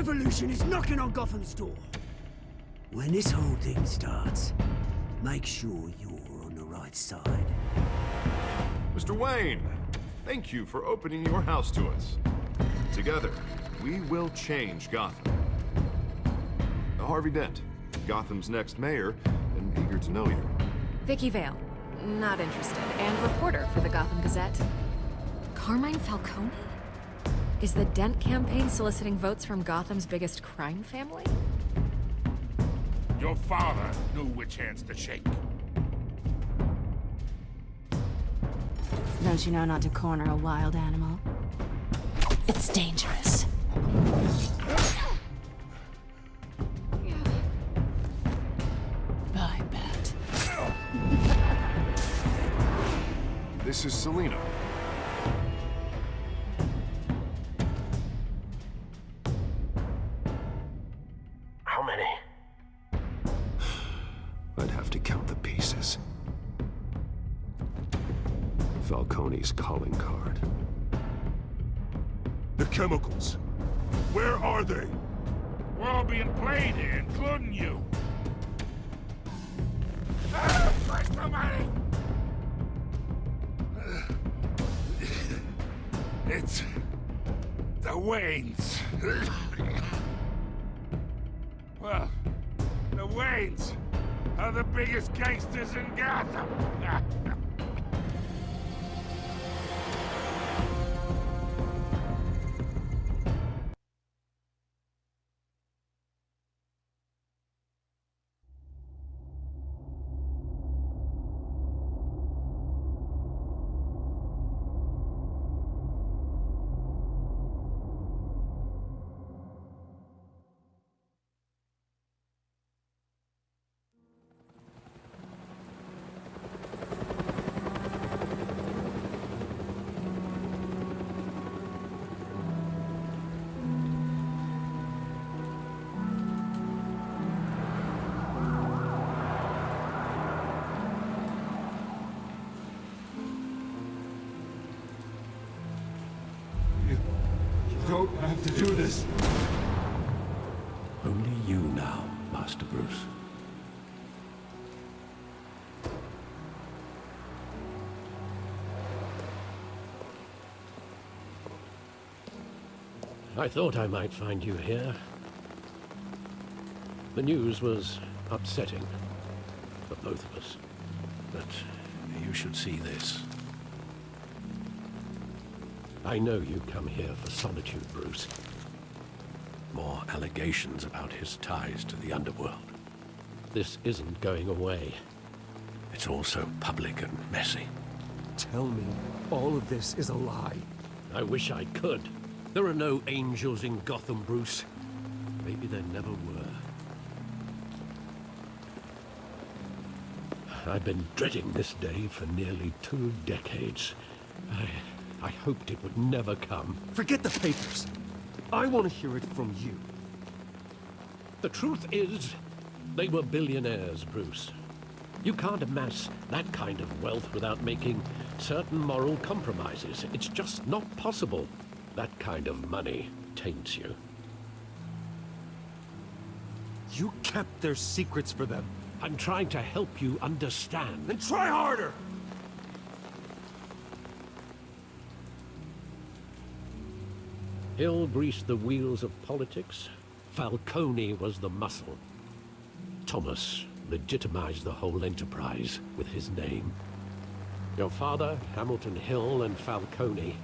revolution is knocking on Gotham's door. When this whole thing starts, make sure you're on the right side. Mr. Wayne, thank you for opening your house to us. Together, we will change Gotham. Harvey Dent, Gotham's next mayor, and eager to know you. Vicky Vale, not interested, and reporter for the Gotham Gazette. Carmine Falcone? Is the Dent campaign soliciting votes from Gotham's biggest crime family? Your father knew which hands to shake. Don't you know not to corner a wild animal? It's dangerous. Bye, Bat. This is Selina. How many? I'd have to count the pieces. Falcone's calling card. The chemicals. Where are they? We're all being played here, including you. Where's the money? It's the Waynes. Well, the Waynes are the biggest gangsters in Gotham. Don't have to do this. Only you now, Master Bruce. I thought I might find you here. The news was upsetting for both of us, but you should see this. I know you come here for solitude, Bruce. More allegations about his ties to the underworld. This isn't going away. It's all so public and messy. Tell me, all of this is a lie. I wish I could. There are no angels in Gotham, Bruce. Maybe there never were. I've been dreading this day for nearly 2 decades. I hoped it would never come. Forget the papers. I want to hear it from you. The truth is, they were billionaires, Bruce. You can't amass that kind of wealth without making certain moral compromises. It's just not possible. That kind of money taints you. You kept their secrets for them. I'm trying to help you understand. Then try harder! Hill greased the wheels of politics. Falcone was the muscle. Thomas legitimized the whole enterprise with his name. Your father, Hamilton Hill, and Falcone,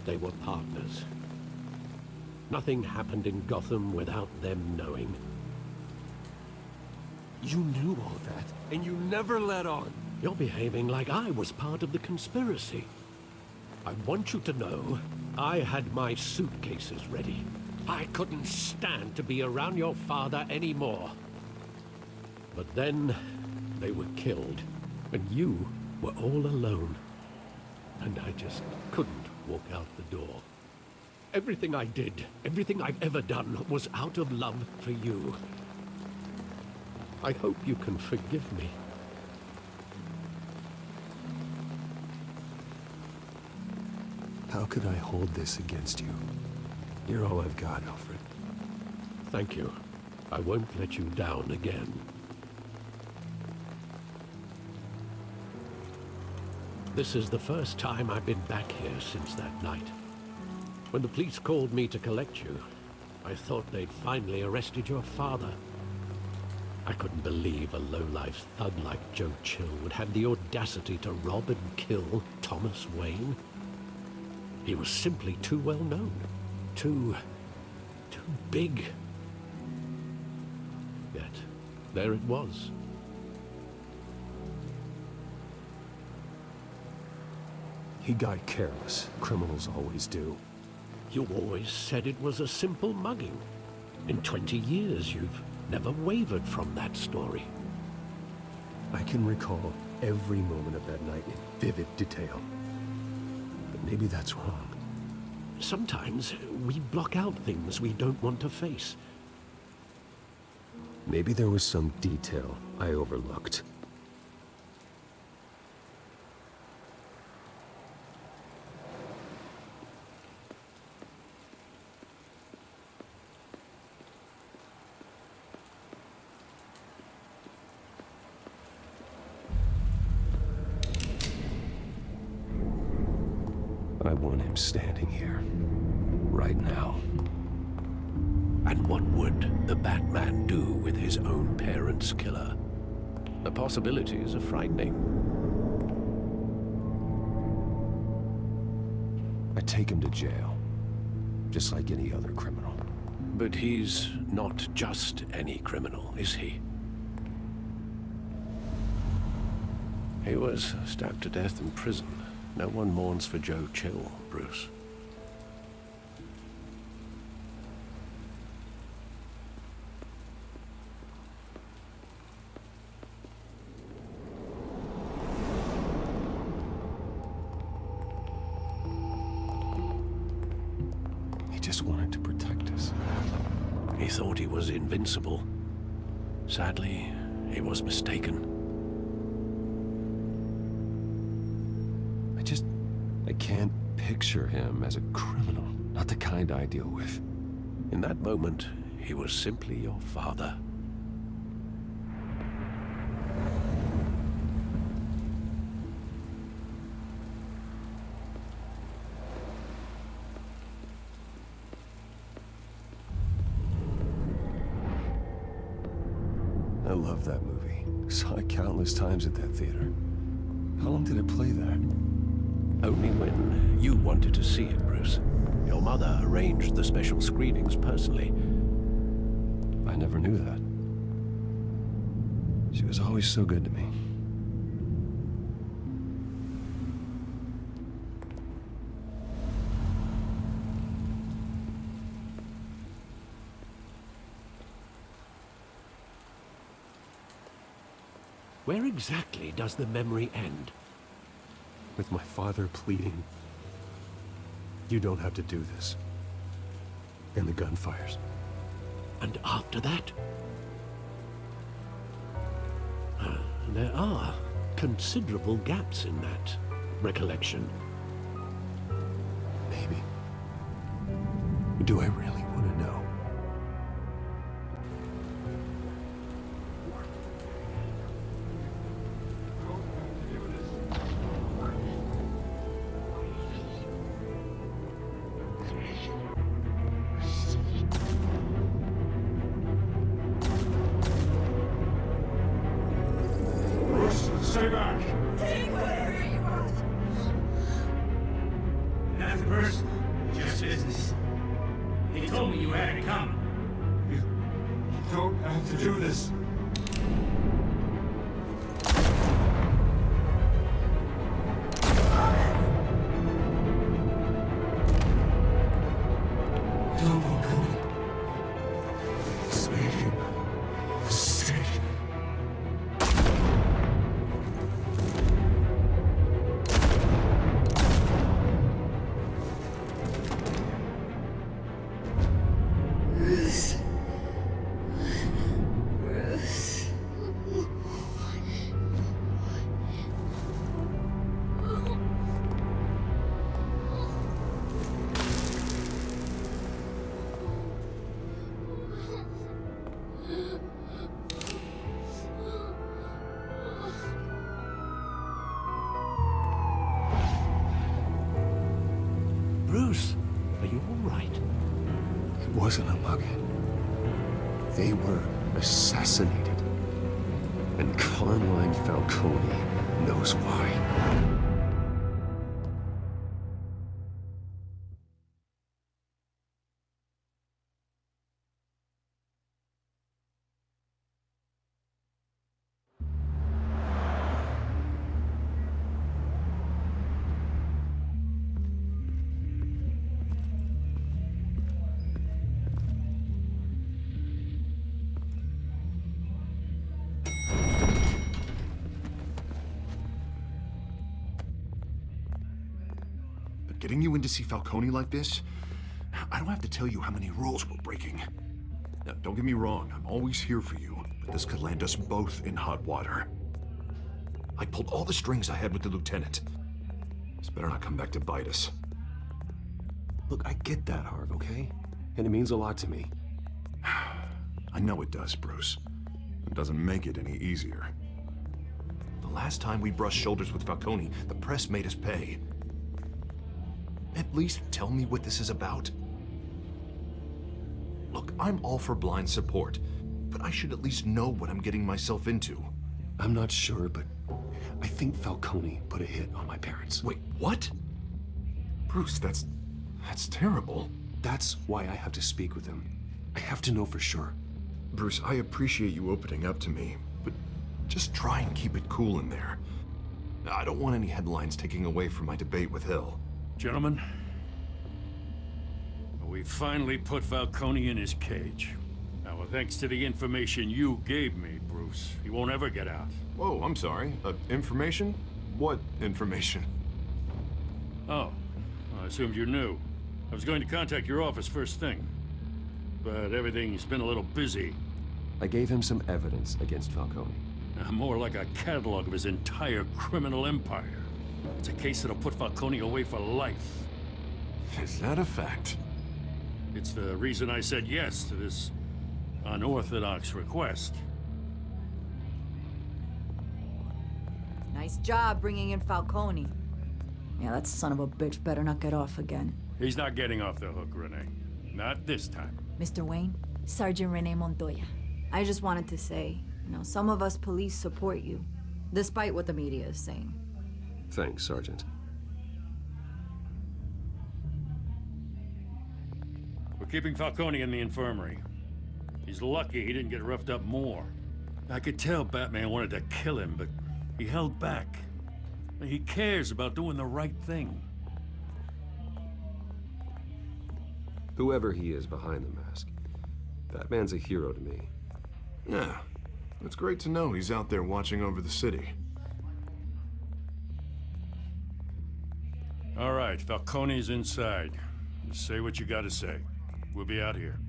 they were partners. Nothing happened in Gotham without them knowing. You knew all that, and you never let on. You're behaving like I was part of the conspiracy. I want you to know, I had my suitcases ready. I couldn't stand to be around your father anymore. But then, they were killed, and you were all alone. And I just couldn't walk out the door. Everything I did, everything I've ever done, was out of love for you. I hope you can forgive me. How could I hold this against you? You're all I've got, Alfred. Thank you. I won't let you down again. This is the first time I've been back here since that night. When the police called me to collect you, I thought they'd finally arrested your father. I couldn't believe a low-life thug like Joe Chill would have the audacity to rob and kill Thomas Wayne. He was simply too well known. Too big. Yet, there it was. He got careless. Criminals always do. You always said it was a simple mugging. In 20 years, you've never wavered from that story. I can recall every moment of that night in vivid detail. But maybe that's wrong. Sometimes we block out things we don't want to face. Maybe there was some detail I overlooked. I want him standing here, right now. And what would the Batman do with his own parents' killer? The possibilities are frightening. I take him to jail, just like any other criminal. But he's not just any criminal, is he? He was stabbed to death in prison. No one mourns for Joe Chill, Bruce. He just wanted to protect us. He thought he was invincible. Sadly, he was mistaken. I can't picture him as a criminal. Not the kind I deal with. In that moment, he was simply your father. I love that movie. Saw it countless times at that theater. How long did it play there? Only when you wanted to see it, Bruce. Your mother arranged the special screenings personally. I never knew that. She was always so good to me. Where exactly does the memory end? With my father pleading, "You don't have to do this." And the gunfires. And after that? There are considerable gaps in that recollection. Maybe. Do I really want to know? Stay back! Take whatever you want. Nothing personal, just business. He told me you had it coming. You don't have to do this. Bruce. Bruce, are you all right? It wasn't a mug. They were assassinated. And Carmine Falcone knows why. Getting you in to see Falcone like this? I don't have to tell you how many rules we're breaking. Now, don't get me wrong, I'm always here for you, but this could land us both in hot water. I pulled all the strings I had with the lieutenant. This better not come back to bite us. Look, I get that, Harv, okay? And it means a lot to me. I know it does, Bruce. It doesn't make it any easier. The last time we brushed shoulders with Falcone, the press made us pay. At least tell me what this is about. Look, I'm all for blind support, but I should at least know what I'm getting myself into. I'm not sure, but I think Falcone put a hit on my parents. Wait, what? Bruce, that's terrible. That's why I have to speak with him. I have to know for sure. Bruce, I appreciate you opening up to me, but just try and keep it cool in there. I don't want any headlines taking away from my debate with Hill. Gentlemen, we finally put Falcone in his cage. Now, thanks to the information you gave me, Bruce, he won't ever get out. Whoa, I'm sorry. Information? What information? Oh, I assumed you knew. I was going to contact your office first thing, but everything's been a little busy. I gave him some evidence against Falcone. More like a catalog of his entire criminal empire. It's a case that'll put Falcone away for life. Is that a fact? It's the reason I said yes to this unorthodox request. Nice job bringing in Falcone. Yeah, that son of a bitch better not get off again. He's not getting off the hook, Renee. Not this time. Mr. Wayne, Sergeant Renee Montoya. I just wanted to say, some of us police support you, despite what the media is saying. Thanks, Sergeant. We're keeping Falcone in the infirmary. He's lucky he didn't get roughed up more. I could tell Batman wanted to kill him, but he held back. He cares about doing the right thing. Whoever he is behind the mask, Batman's a hero to me. Yeah, it's great to know he's out there watching over the city. All right, Falcone's inside. Just say what you gotta say. We'll be out here.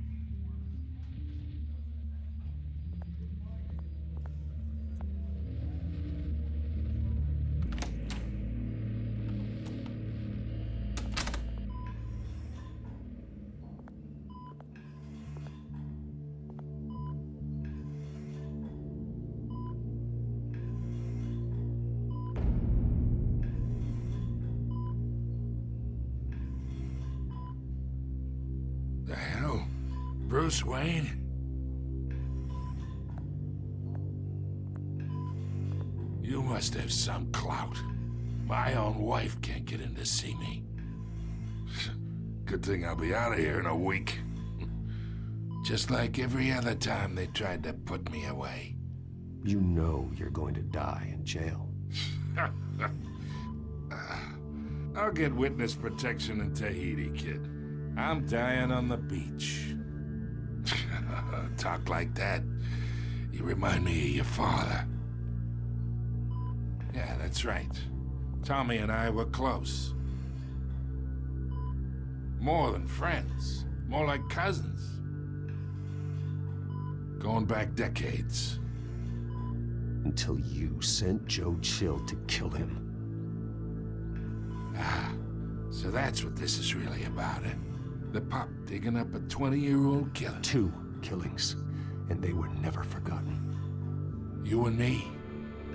The hell? Bruce Wayne? You must have some clout. My own wife can't get in to see me. Good thing I'll be out of here in a week. Just like every other time they tried to put me away. You know you're going to die in jail. I'll get witness protection in Tahiti, kid. I'm dying on the beach. Talk like that. You remind me of your father. Yeah, that's right. Tommy and I were close. More than friends. More like cousins. Going back decades. Until you sent Joe Chill to kill him. Ah, so that's what this is really about, eh? The pup digging up a 20-year-old killer. 2 killings, and they were never forgotten. You and me,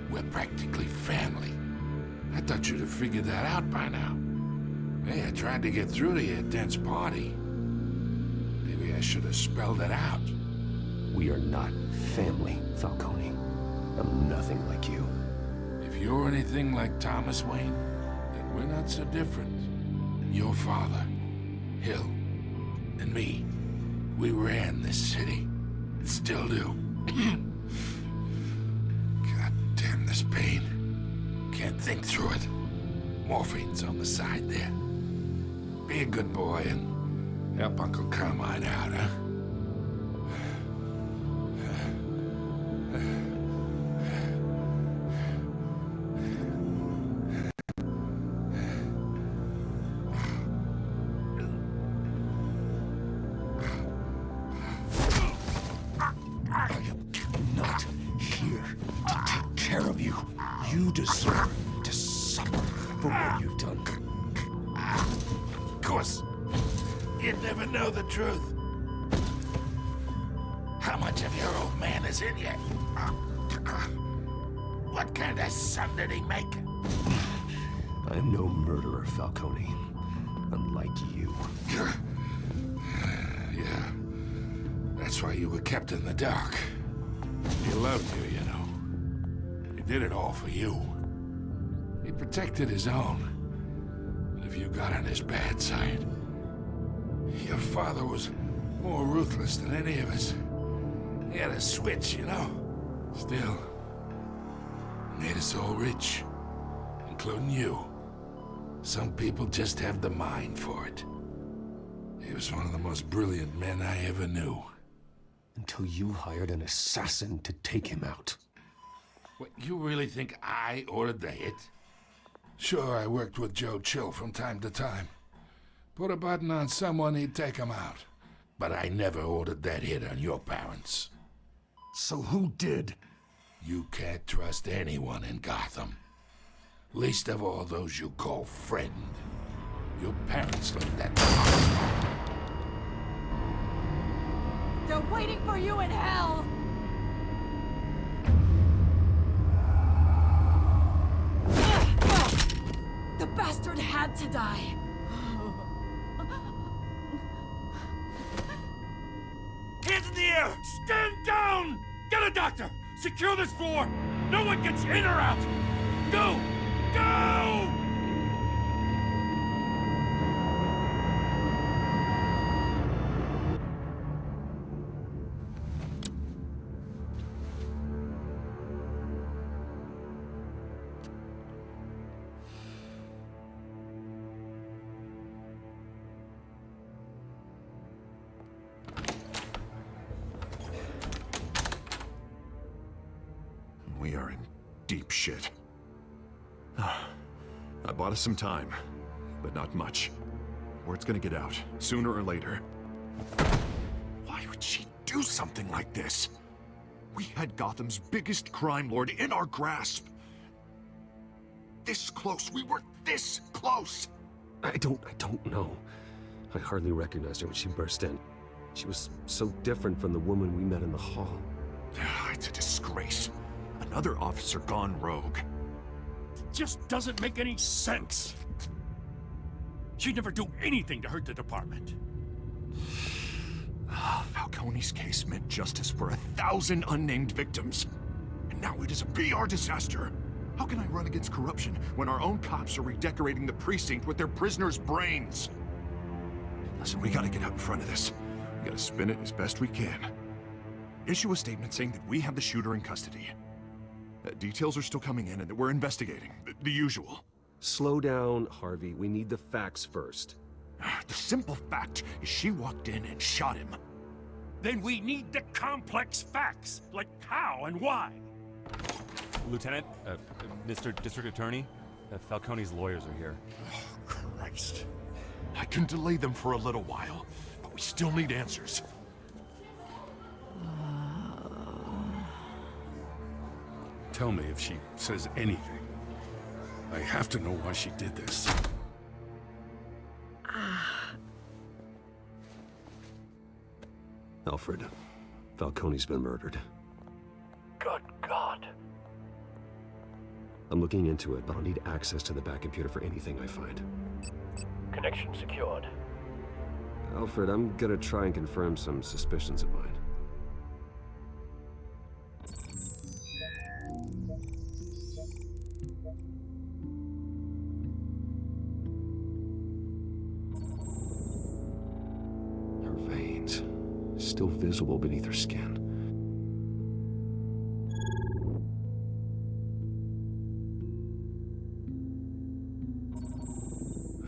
we're practically family. I thought you'd have figured that out by now. Hey, I tried to get through to your dense party. Maybe I should have spelled it out. We are not family, Falcone. I'm nothing like you. If you're anything like Thomas Wayne, then we're not so different. Your father, Hill, and me, we ran this city. And still do. God damn this pain. Can't think through it. Morphine's on the side there. Be a good boy and help Uncle Carmine out, huh? You deserve to suffer for what you've done. Of course, you'd never know the truth. How much of your old man is in you? What kind of son did he make? I'm no murderer, Falcone. Unlike you. Yeah. That's why you were kept in the dark. He loved you, you know. He did it all for you. He protected his own. But if you got on his bad side, your father was more ruthless than any of us. He had a switch, you know. Still, made us all rich, including you. Some people just have the mind for it. He was one of the most brilliant men I ever knew. Until you hired an assassin to take him out. What, you really think I ordered the hit? Sure, I worked with Joe Chill from time to time. Put a button on someone, he'd take him out. But I never ordered that hit on your parents. So who did? You can't trust anyone in Gotham. Least of all those you call friend. Your parents learned that. They're waiting for you in hell! The bastard had to die. Hands in the air! Stand down! Get a doctor! Secure this floor! No one gets in or out! Go! Go! We are in deep shit. I bought us some time, but not much. Word's gonna get out, sooner or later. Why would she do something like this? We had Gotham's biggest crime lord in our grasp. This close, we were this close! I don't know. I hardly recognized her when she burst in. She was so different from the woman we met in the hall. It's a disgrace. Another officer gone rogue. It just doesn't make any sense. She'd never do anything to hurt the department. Falcone's case meant justice for 1,000 unnamed victims. And now it is a PR disaster. How can I run against corruption when our own cops are redecorating the precinct with their prisoners' brains? Listen, we gotta get out in front of this. We gotta spin it as best we can. Issue a statement saying that we have the shooter in custody. Details are still coming in and that we're investigating. The usual. Slow down, Harvey. We need the facts first. The simple fact is she walked in and shot him. Then we need the complex facts, like how and why. Lieutenant, Mr. District Attorney, Falcone's lawyers are here. Oh, Christ. I can delay them for a little while, but we still need answers. Tell me if she says anything. I have to know why she did this. Alfred, Falcone's been murdered. Good God. I'm looking into it, but I'll need access to the back computer for anything I find. Connection secured. Alfred, I'm gonna try and confirm some suspicions of mine. Her veins, still visible beneath her skin.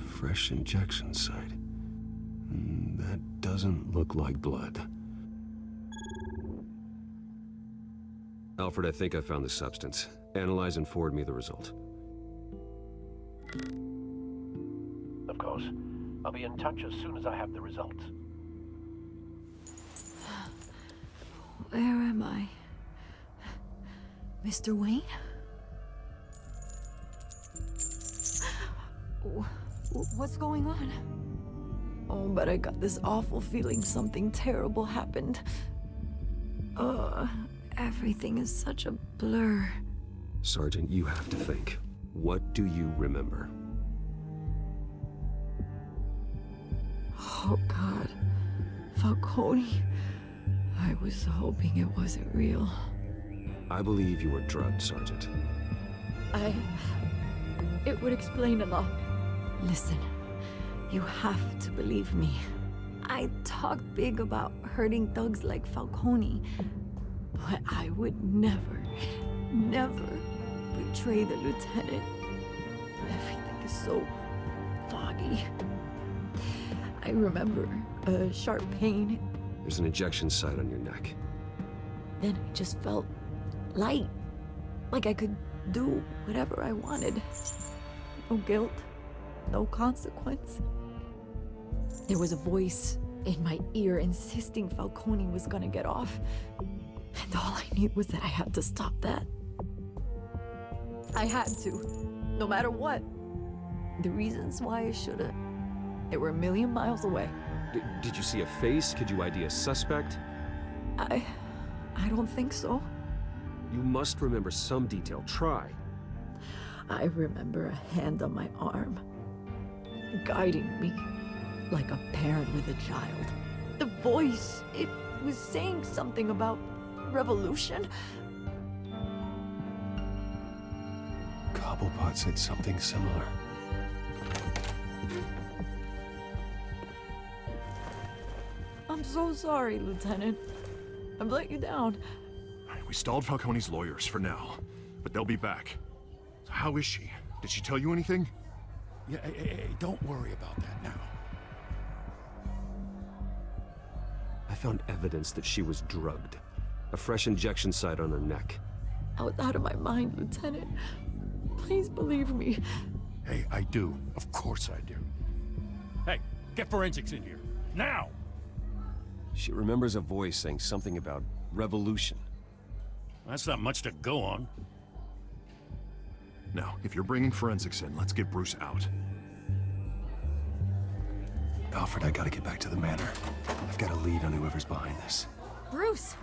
Fresh injection site. That doesn't look like blood. Alfred, I think I found the substance. Analyze and forward me the result. Of course. I'll be in touch as soon as I have the results. Where am I? Mr. Wayne? What's going on? Oh, but I got this awful feeling something terrible happened. Everything is such a blur. Sergeant, you have to think. What do you remember? Oh, God. Falcone. I was hoping it wasn't real. I believe you were drugged, Sergeant. It would explain a lot. Listen, you have to believe me. I talk big about hurting thugs like Falcone, but I would never betray the lieutenant. Everything is so foggy. I remember a sharp pain. There's an injection site on your neck. Then I just felt light, like I could do whatever I wanted. No guilt, no consequence. There was a voice in my ear insisting Falcone was gonna get off. And all I knew was that I had to stop that. I had to, no matter what. The reasons why I should've, they were a million miles away. Did you see a face? Could you ID a suspect? I don't think so. You must remember some detail. Try. I remember a hand on my arm, guiding me like a parent with a child. The voice, it was saying something about revolution. Cobblepot said something similar. I'm so sorry, Lieutenant. I've let you down. We stalled Falcone's lawyers for now, but they'll be back. So how is she? Did she tell you anything? Yeah, hey, don't worry about that now. I found evidence that she was drugged. A fresh injection site on her neck. I was out of my mind, Lieutenant. Please believe me. Hey, I do. Of course I do. Hey, get forensics in here. Now! She remembers a voice saying something about revolution. That's not much to go on. Now, if you're bringing forensics in, let's get Bruce out. Alfred, I gotta get back to the manor. I've got a lead on whoever's behind this. Bruce!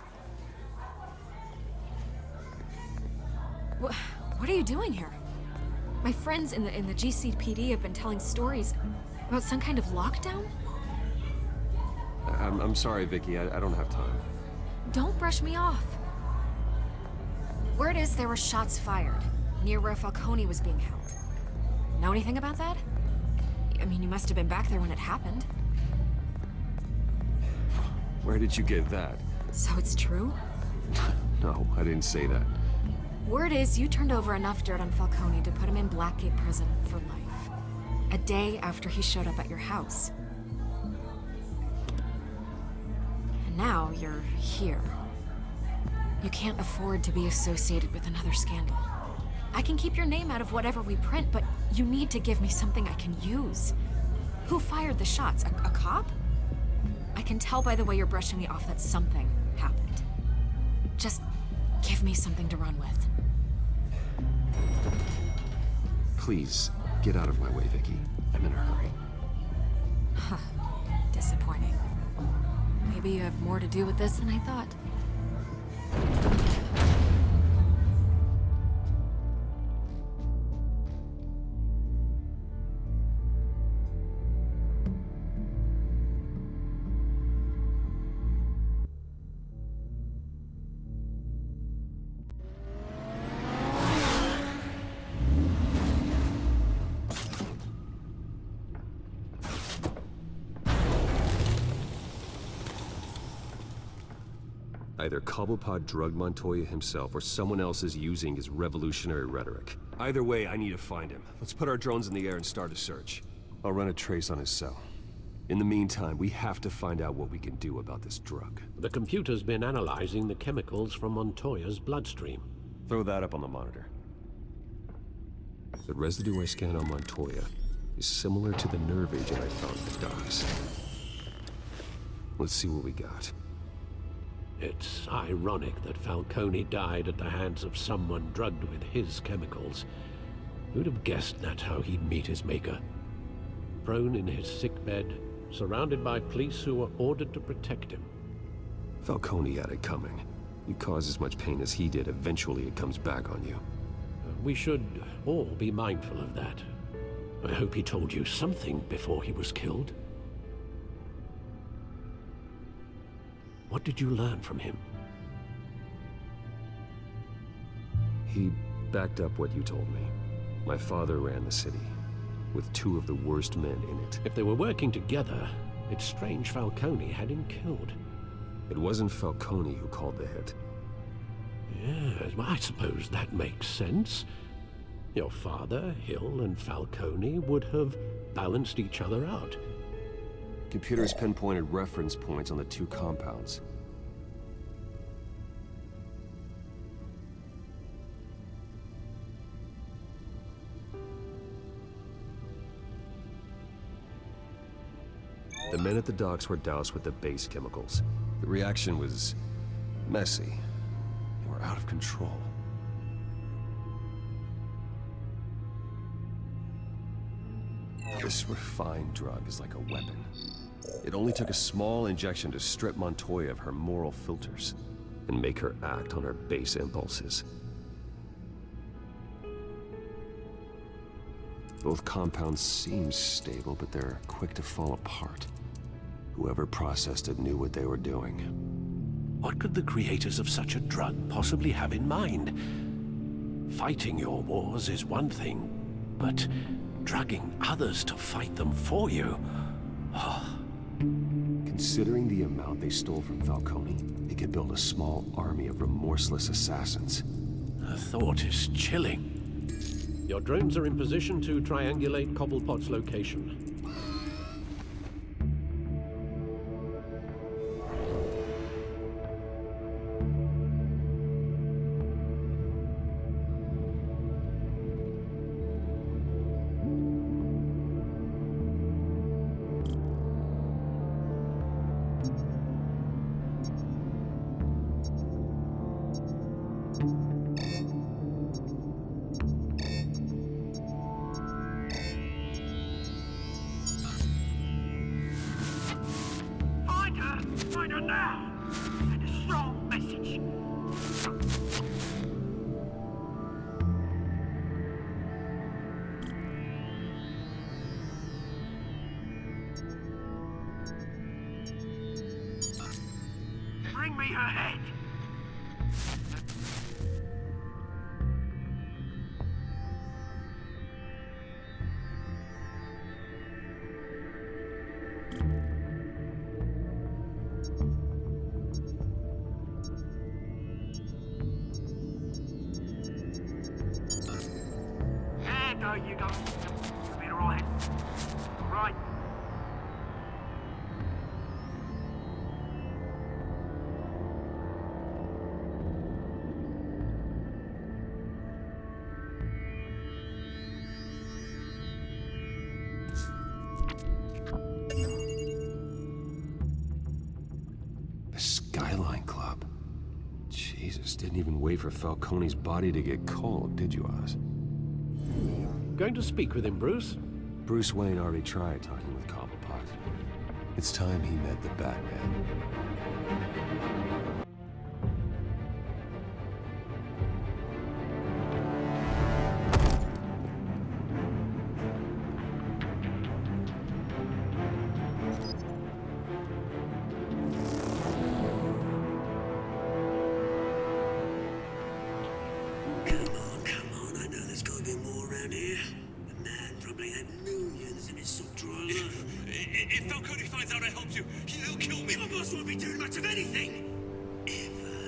What are you doing here? My friends in the GCPD have been telling stories about some kind of lockdown? I'm sorry, Vicky. I don't have time. Don't brush me off. Word is there were shots fired near where Falcone was being held. Know anything about that? I mean, you must have been back there when it happened. Where did you get that? So it's true? No, I didn't say that. Word is you turned over enough dirt on Falcone to put him in Blackgate Prison for life. A day after he showed up at your house. And now you're here. You can't afford to be associated with another scandal. I can keep your name out of whatever we print, but you need to give me something I can use. Who fired the shots? A cop? I can tell by the way you're brushing me off that something happened. Just give me something to run with. Please, get out of my way, Vicky. I'm in a hurry. Huh. Disappointing. Maybe you have more to do with this than I thought. Either Cobblepot drugged Montoya himself, or someone else is using his revolutionary rhetoric. Either way, I need to find him. Let's put our drones in the air and start a search. I'll run a trace on his cell. In the meantime, we have to find out what we can do about this drug. The computer's been analyzing the chemicals from Montoya's bloodstream. Throw that up on the monitor. The residue I scanned on Montoya is similar to the nerve agent I found in the docks. Let's see what we got. It's ironic that Falcone died at the hands of someone drugged with his chemicals. Who'd have guessed that's how he'd meet his maker? Prone in his sickbed, surrounded by police who were ordered to protect him. Falcone had it coming. You cause as much pain as he did, eventually it comes back on you. We should all be mindful of that. I hope he told you something before he was killed. What did you learn from him? He backed up what you told me. My father ran the city, with 2 of the worst men in it. If they were working together, it's strange Falcone had him killed. It wasn't Falcone who called the hit. Yes, well, I suppose that makes sense. Your father, Hill, and Falcone would have balanced each other out. Computers pinpointed reference points on the 2 compounds. The men at the docks were doused with the base chemicals. The reaction was messy. They were out of control. This refined drug is like a weapon. It only took a small injection to strip Montoya of her moral filters and make her act on her base impulses. Both compounds seem stable, but they're quick to fall apart. Whoever processed it knew what they were doing. What could the creators of such a drug possibly have in mind? Fighting your wars is one thing, but drugging others to fight them for you? Oh. Considering the amount they stole from Falcone, they could build a small army of remorseless assassins. The thought is chilling. Your drones are in position to triangulate Cobblepot's location. Find her now! Send a strong message. Bring me her head! There you go. You'll be alright. Right. The Skyline Club. Jesus, didn't even wait for Falcone's body to get cold, did you, Oz? Going to speak with him, Bruce? Bruce Wayne already tried talking with Cobblepot. It's time he met the Batman. If Falcone finds out I helped you, he'll kill me. My boss won't be doing much of anything. Ever.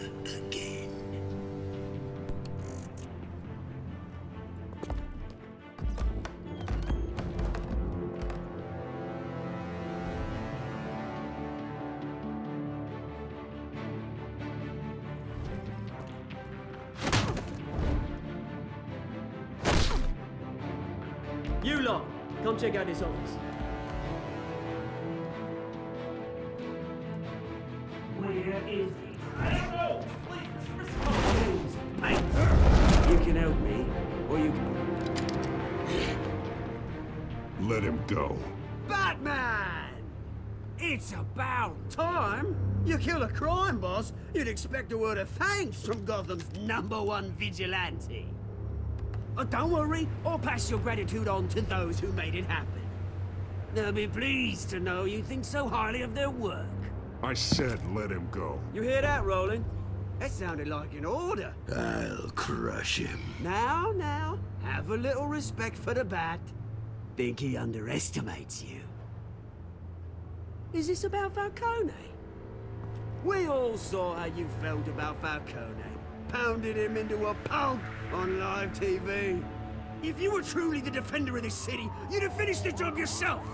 You lot, come check out this office. Where is he? I don't know! Please, mate. You can help me, or you can... Let him go. Batman! It's about time! You kill a crime boss, you'd expect a word of thanks from Gotham's #1 vigilante. Don't worry, I'll pass your gratitude on to those who made it happen. They'll be pleased to know you think so highly of their work. I said let him go. You hear that, Roland? That sounded like an order. I'll crush him. Now, have a little respect for the Bat. Think he underestimates you. Is this about Falcone? We all saw how you felt about Falcone. Pounded him into a pulp on live TV. If you were truly the defender of this city, you'd have finished the job yourself.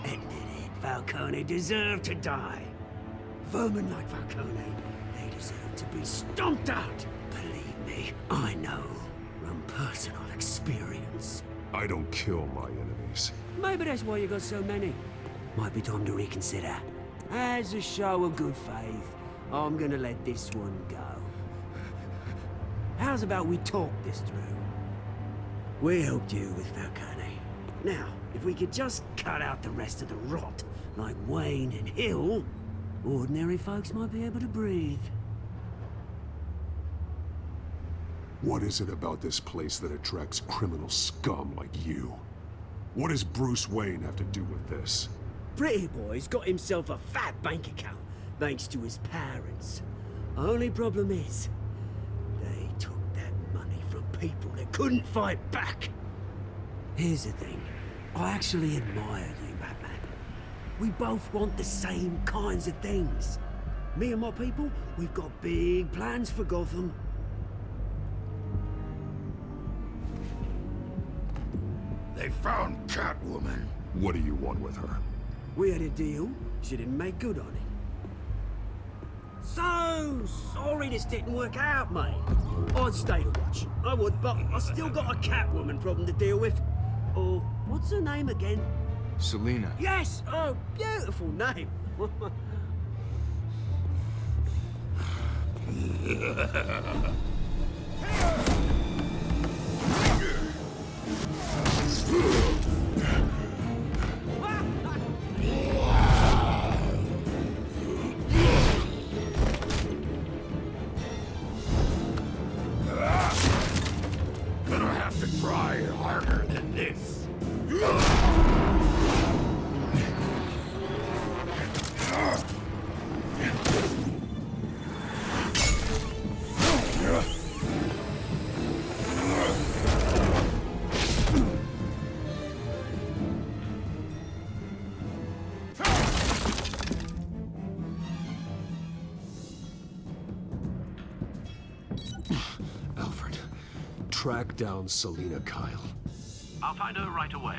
Admit it, Falcone deserved to die. Vermin like Falcone, they deserve to be stomped out. Believe me, I know from personal experience. I don't kill my enemies. Maybe that's why you got so many. Might be time to reconsider. As a show of good faith, I'm gonna let this one go. How's about we talk this through? We helped you with Falcone. Now, if we could just cut out the rest of the rot, like Wayne and Hill, ordinary folks might be able to breathe. What is it about this place that attracts criminal scum like you? What does Bruce Wayne have to do with this? Pretty Boy's got himself a fat bank account, thanks to his parents. Only problem is, they took that money from people that couldn't fight back. Here's the thing, I actually admire you, Batman. We both want the same kinds of things. Me and my people, we've got big plans for Gotham. They found Catwoman. What do you want with her? We had a deal. She didn't make good on it. So sorry this didn't work out, mate. I'd stay to watch. I would, but I still got a Catwoman problem to deal with. Oh, what's her name again? Selina. Yes! Oh, beautiful name. Gonna have to try harder than this. Alfred, track down Selina Kyle. I'll find her right away.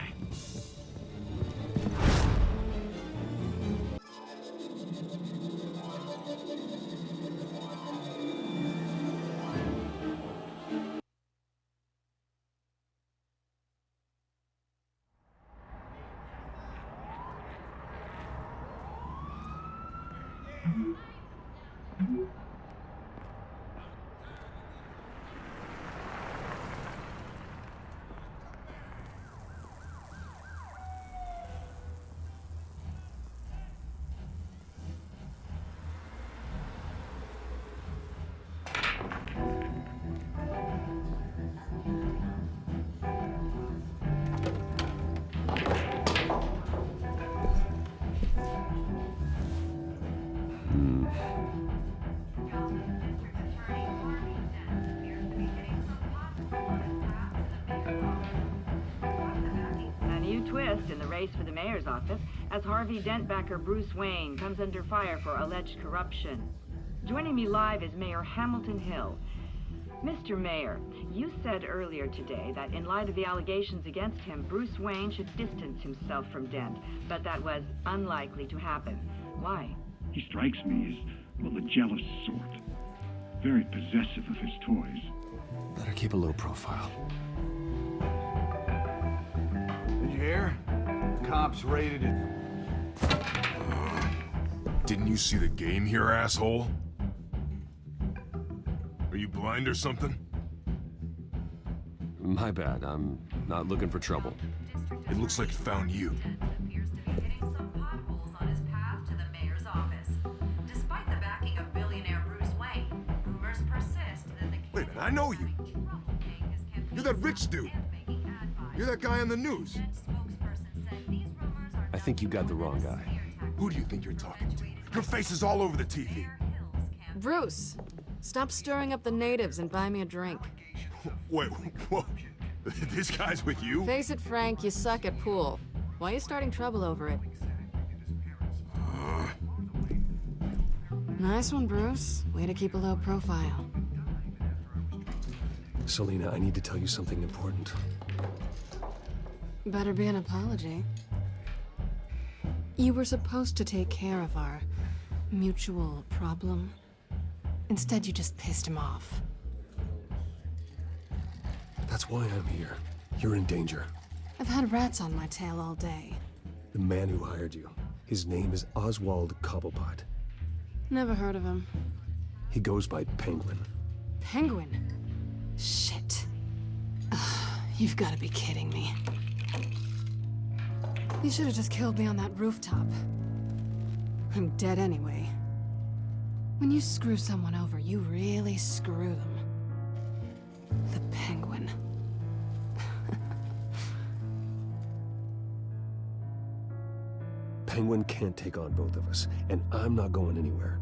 A new twist in the race for the mayor's office as Harvey Dent backer Bruce Wayne comes under fire for alleged corruption. Joining me live is Mayor Hamilton Hill. Mr. Mayor, you said earlier today that in light of the allegations against him, Bruce Wayne should distance himself from Dent, but that was unlikely to happen. Why? He strikes me as, well, the jealous sort. Very possessive of his toys. Better keep a low profile. cops raided it. Didn't you see the game here, asshole? Are you blind or something? My bad. I'm not looking for trouble. It looks like it found you. Wait a minute, I know you. You're that rich dude. You're that guy on the news. I think you got the wrong guy. Who do you think you're talking to? Your face is all over the TV. Bruce, stop stirring up the natives and buy me a drink. Wait, whoa. This guy's with you? Face it, Frank, you suck at pool. Why are you starting trouble over it? Nice one, Bruce. Way to keep a low profile. Selina, I need to tell you something important. Better be an apology. You were supposed to take care of our mutual problem. Instead, you just pissed him off. That's why I'm here. You're in danger. I've had rats on my tail all day. The man who hired you. His name is Oswald Cobblepot. Never heard of him. He goes by Penguin. Penguin? Shit. You've got to be kidding me. You should have just killed me on that rooftop. I'm dead anyway. When you screw someone over, you really screw them. The Penguin. Penguin can't take on both of us, and I'm not going anywhere.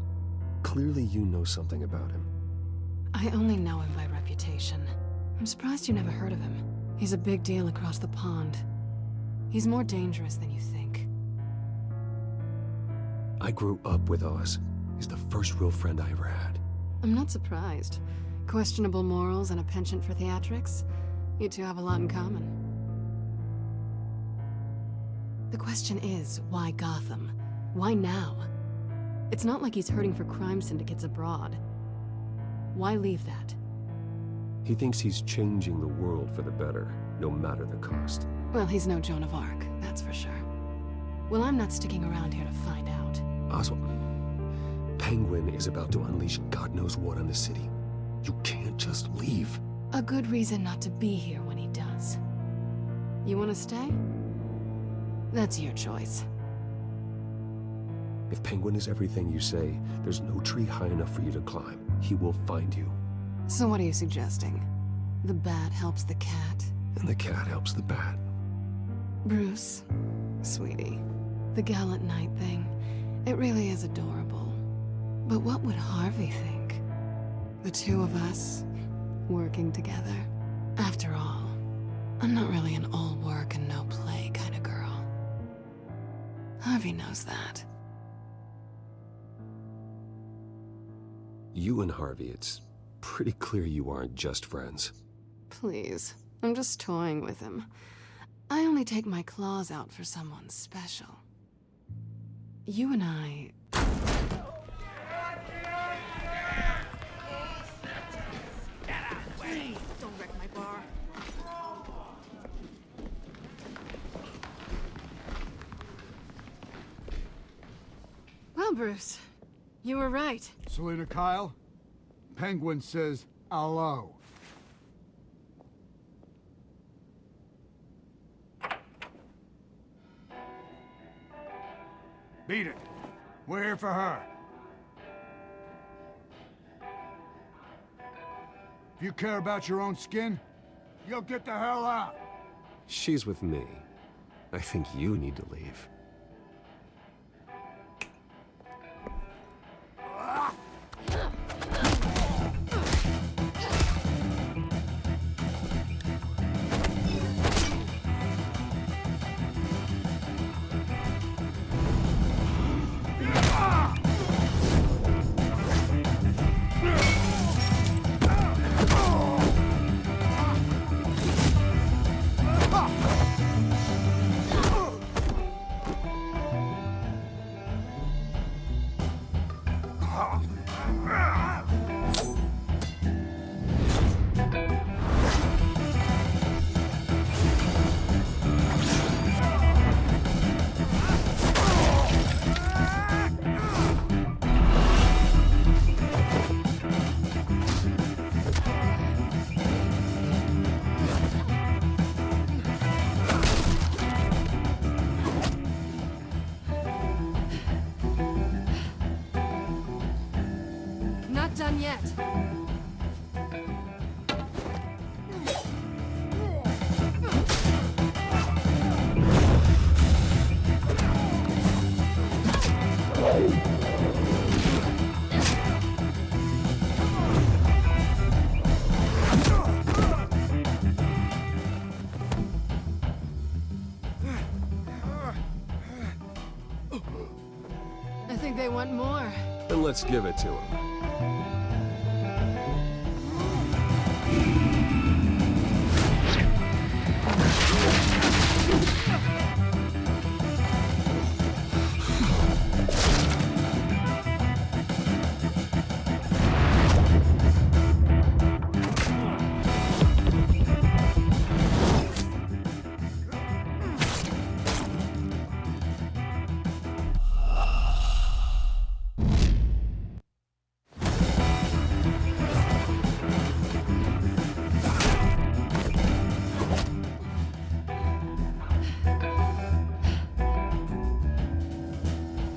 Clearly you know something about him. I only know him by reputation. I'm surprised you never heard of him. He's a big deal across the pond. He's more dangerous than you think. I grew up with Oz. He's the first real friend I ever had. I'm not surprised. Questionable morals and a penchant for theatrics. You two have a lot in common. The question is, why Gotham? Why now? It's not like he's hurting for crime syndicates abroad. Why leave that? He thinks he's changing the world for the better, no matter the cost. Well, he's no Joan of Arc, that's for sure. Well, I'm not sticking around here to find out. Oswald, Penguin is about to unleash God knows what on the city. You can't just leave. A good reason not to be here when he does. You want to stay? That's your choice. If Penguin is everything you say, there's no tree high enough for you to climb. He will find you. So what are you suggesting? The bat helps the cat? And the cat helps the bat. Bruce, sweetie, the gallant knight thing, it really is adorable. But what would Harvey think? The two of us, working together. After all, I'm not really an all work and no play kind of girl. Harvey knows that. You and Harvey, it's pretty clear you aren't just friends. Please, I'm just toying with him. I only take my claws out for someone special. You and I... Please, don't wreck my bar. Well, Bruce, you were right. Selina Kyle, Penguin says hello. Beat it. We're here for her. If you care about your own skin, you'll get the hell out. She's with me. I think you need to leave. yet. I think they want more. Then let's give it to them.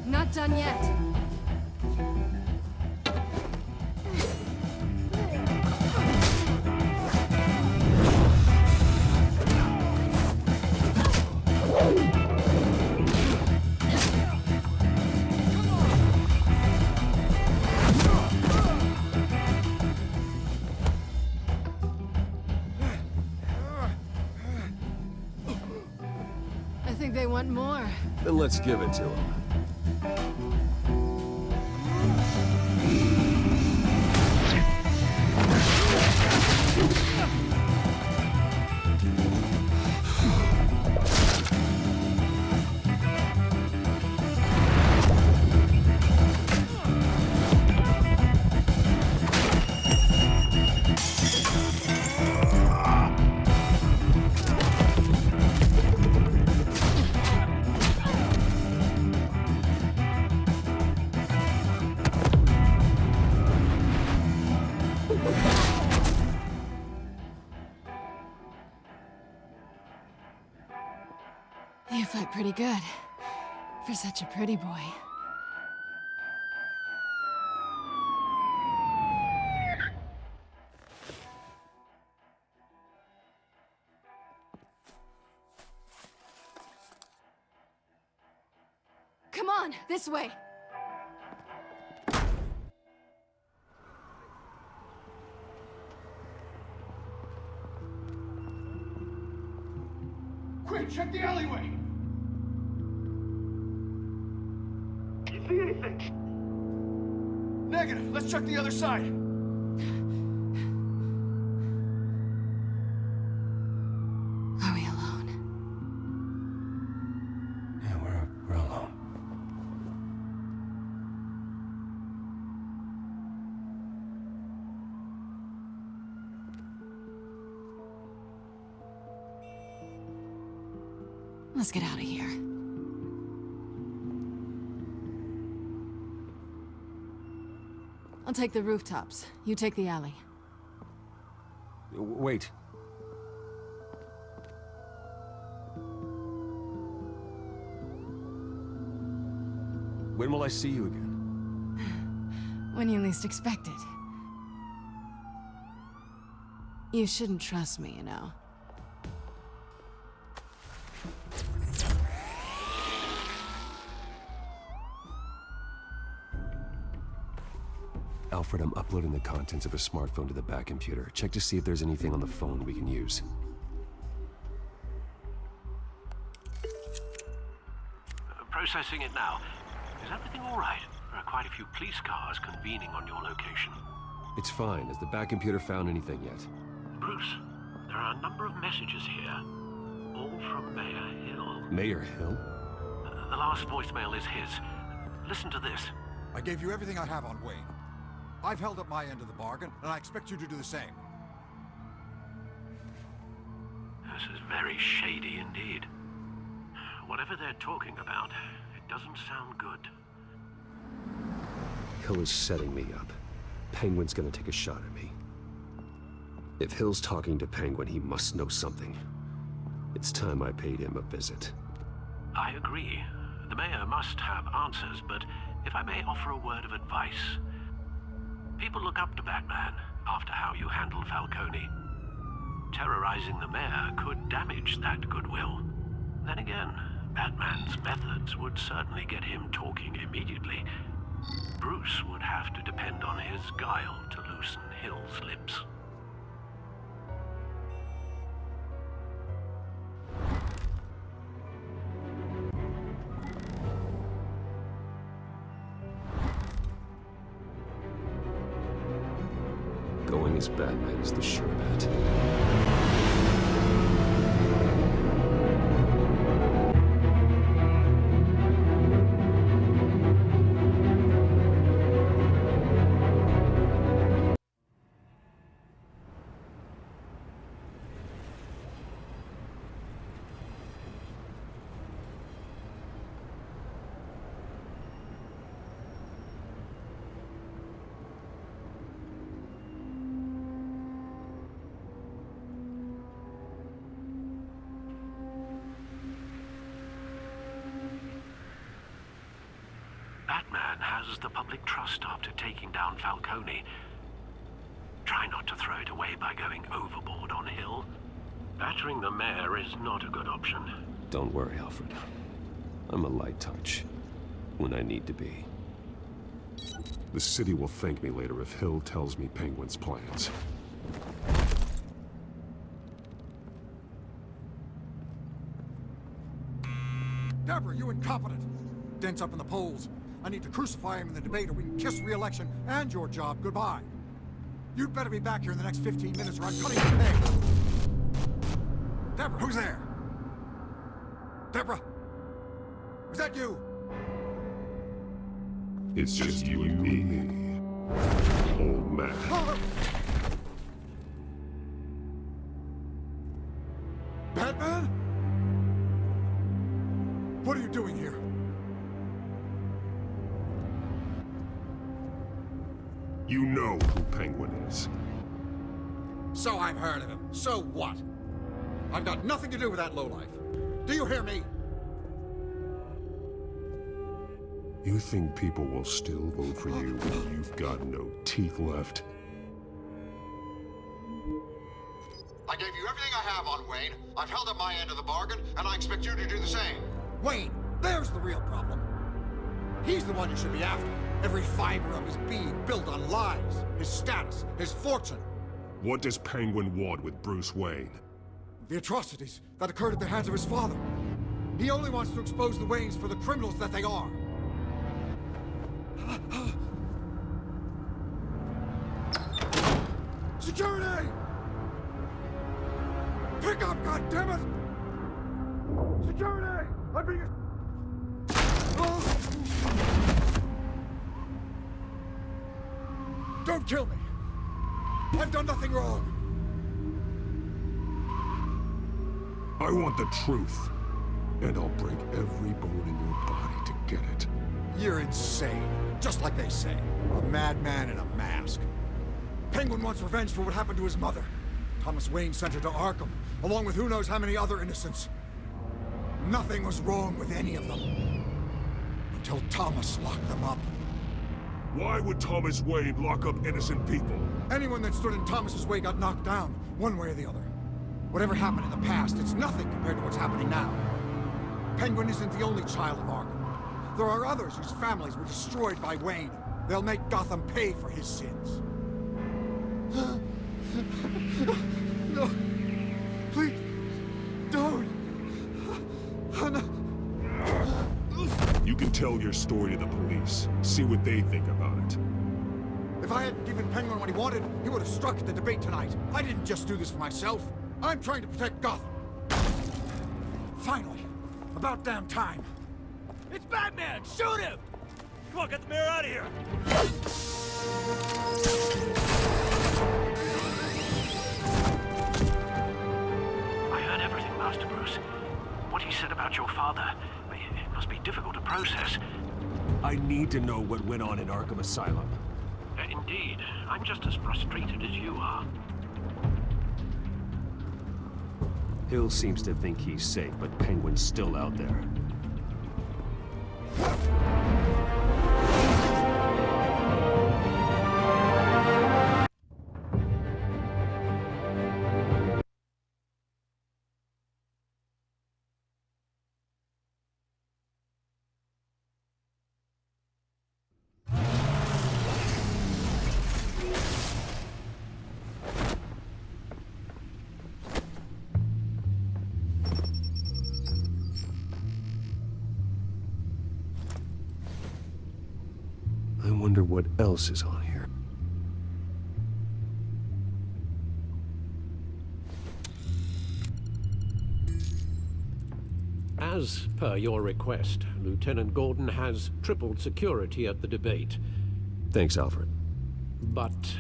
Not done yet. I think they want more. Then let's give it to them. You fight pretty good. For such a pretty boy. Come on, this way. Quick, check the alleyway! You see anything? Negative. Let's check the other side. Are we alone? Yeah, we're alone. Let's get out of here. I'll take the rooftops. You take the alley. Wait. When will I see you again? When you least expect it. You shouldn't trust me, you know. Alfred, I'm uploading the contents of a smartphone to the back computer. Check to see if there's anything on the phone we can use. Processing it now. Is everything all right? There are quite a few police cars convening on your location. It's fine. Has the back computer found anything yet? Bruce, there are a number of messages here, all from Mayor Hill. Mayor Hill? The last voicemail is his. Listen to this. I gave you everything I have on Wayne. I've held up my end of the bargain, and I expect you to do the same. This is very shady indeed. Whatever they're talking about, it doesn't sound good. Hill is setting me up. Penguin's gonna take a shot at me. If Hill's talking to Penguin, he must know something. It's time I paid him a visit. I agree. The mayor must have answers, but if I may offer a word of advice, People look up to Batman after how you handled Falcone. Terrorizing the mayor could damage that goodwill. Then again, Batman's methods would certainly get him talking immediately. Bruce would have to depend on his guile to loosen Hill's lips. Going as Batman is the sure bet. Batman has the public trust after taking down Falcone. Try not to throw it away by going overboard on Hill. Battering the mayor is not a good option. Don't worry, Alfred. I'm a light touch when I need to be. The city will thank me later if Hill tells me Penguin's plans. Deborah, you incompetent! Dent's up in the polls. I need to crucify him in the debate or we can kiss re-election and your job goodbye. You'd better be back here in the next 15 minutes or I'm cutting your pay. Deborah, who's there? Deborah? Is that you? It's just you and me, old man. Batman? What are you doing here? You know who Penguin is. So I've heard of him. So what? I've got nothing to do with that lowlife. Do you hear me? You think people will still vote for you when you've got no teeth left? I gave you everything I have on Wayne. I've held up my end of the bargain, and I expect you to do the same. Wayne, there's the real problem. He's the one you should be after. Every fiber of his being built on lies, his status, his fortune. What does Penguin want with Bruce Wayne? The atrocities that occurred at the hands of his father. He only wants to expose the Waynes for the criminals that they are. Security! Pick up, goddammit! Security! I'm being... Don't kill me! I've done nothing wrong! I want the truth, and I'll break every bone in your body to get it. You're insane, just like they say. A madman in a mask. Penguin wants revenge for what happened to his mother. Thomas Wayne sent her to Arkham, along with who knows how many other innocents. Nothing was wrong with any of them. Until Thomas locked them up. Why would Thomas Wayne lock up innocent people? Anyone that stood in Thomas's way got knocked down, one way or the other. Whatever happened in the past, it's nothing compared to what's happening now. Penguin isn't the only child of Arkham. There are others whose families were destroyed by Wayne. They'll make Gotham pay for his sins. No. Please. Don't. You can tell your story to the police. See what they think about it. If I hadn't given Penguin what he wanted, he would have struck at the debate tonight. I didn't just do this for myself. I'm trying to protect Gotham. Finally. About damn time. It's Batman! Shoot him! Come on, get the mayor out of here! I heard everything, Master Bruce. What he said about your father, it must be difficult to process. I need to know what went on in Arkham Asylum. Indeed. I'm just as frustrated as you are. Hill seems to think he's safe, but Penguin's still out there. wonder what else is on here. As per your request, Lieutenant Gordon has tripled security at the debate. Thanks, Alfred. But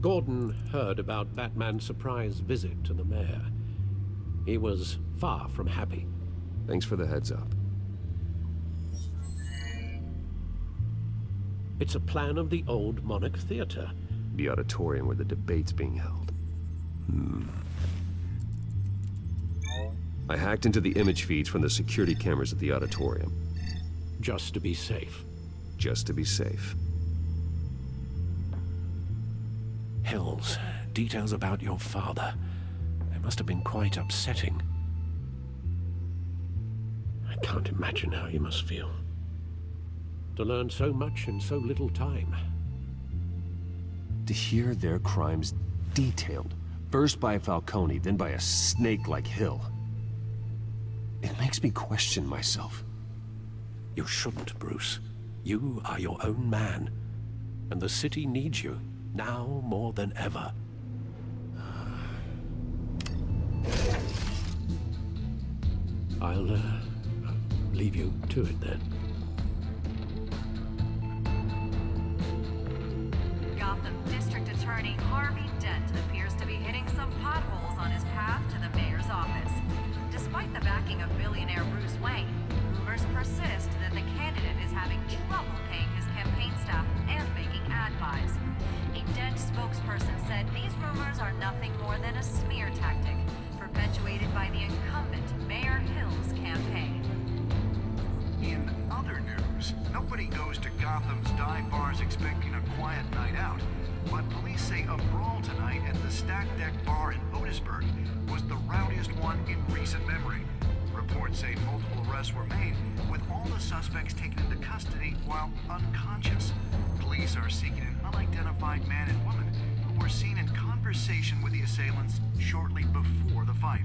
Gordon heard about Batman's surprise visit to the mayor. He was far from happy. Thanks for the heads up. It's a plan of the old Monarch Theater. The auditorium where the debate's being held. I hacked into the image feeds from the security cameras at the auditorium. Just to be safe. Just to be safe. Hills, details about your father. They must have been quite upsetting. I can't imagine how you must feel. To learn so much in so little time. To hear their crimes detailed, first by Falcone, then by a snake like Hill. It makes me question myself. You shouldn't, Bruce. You are your own man. And the city needs you, now more than ever. I'll leave you to it then. Gotham District Attorney Harvey Dent appears to be hitting some potholes on his path to the mayor's office. Despite the backing of billionaire Bruce Wayne, rumors persist that the candidate is having trouble paying his campaign staff and making ad buys. A Dent spokesperson said these rumors are nothing more than a smear tactic, perpetuated by the incumbent Mayor Hill's campaign. In other news, nobody goes to Gotham's dive bars expecting a quiet night out, but police say a brawl tonight at the Stack Deck Bar in Otisburg was the rowdiest one in recent memory. Reports say multiple arrests were made, with all the suspects taken into custody while unconscious. Police are seeking an unidentified man and woman who were seen in conversation with the assailants shortly before the fight.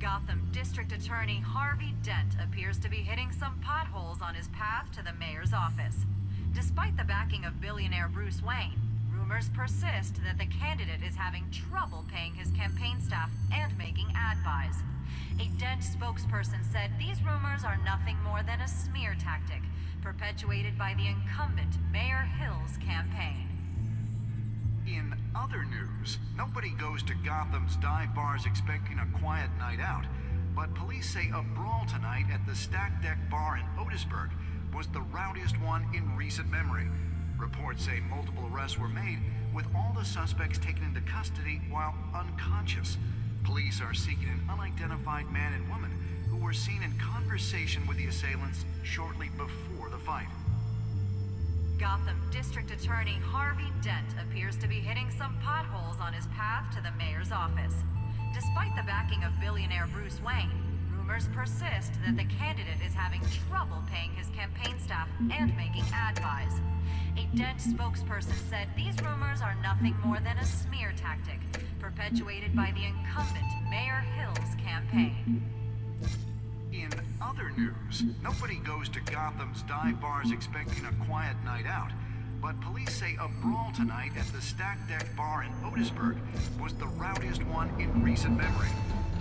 Gotham District Attorney Harvey Dent appears to be hitting some potholes on his path to the mayor's office. Despite the backing of billionaire Bruce Wayne, rumors persist that the candidate is having trouble paying his campaign staff and making ad buys. A Dent spokesperson said these rumors are nothing more than a smear tactic, perpetuated by the incumbent Mayor Hill's campaign. In other news, nobody goes to Gotham's dive bars expecting a quiet night out, but police say a brawl tonight at the Stack Deck Bar in Otisburg was the rowdiest one in recent memory. Reports say multiple arrests were made, with all the suspects taken into custody while unconscious. Police are seeking an unidentified man and woman who were seen in conversation with the assailants shortly before the fight. Gotham District Attorney Harvey Dent appears to be hitting some potholes on his path to the mayor's office. Despite the backing of billionaire Bruce Wayne, rumors persist that the candidate is having trouble paying his campaign staff and making ad buys. A Dent spokesperson said these rumors are nothing more than a smear tactic, perpetuated by the incumbent Mayor Hill's campaign. In other news, nobody goes to Gotham's dive bars expecting a quiet night out, but police say a brawl tonight at the Stack Deck Bar in Otisburg was the rowdiest one in recent memory.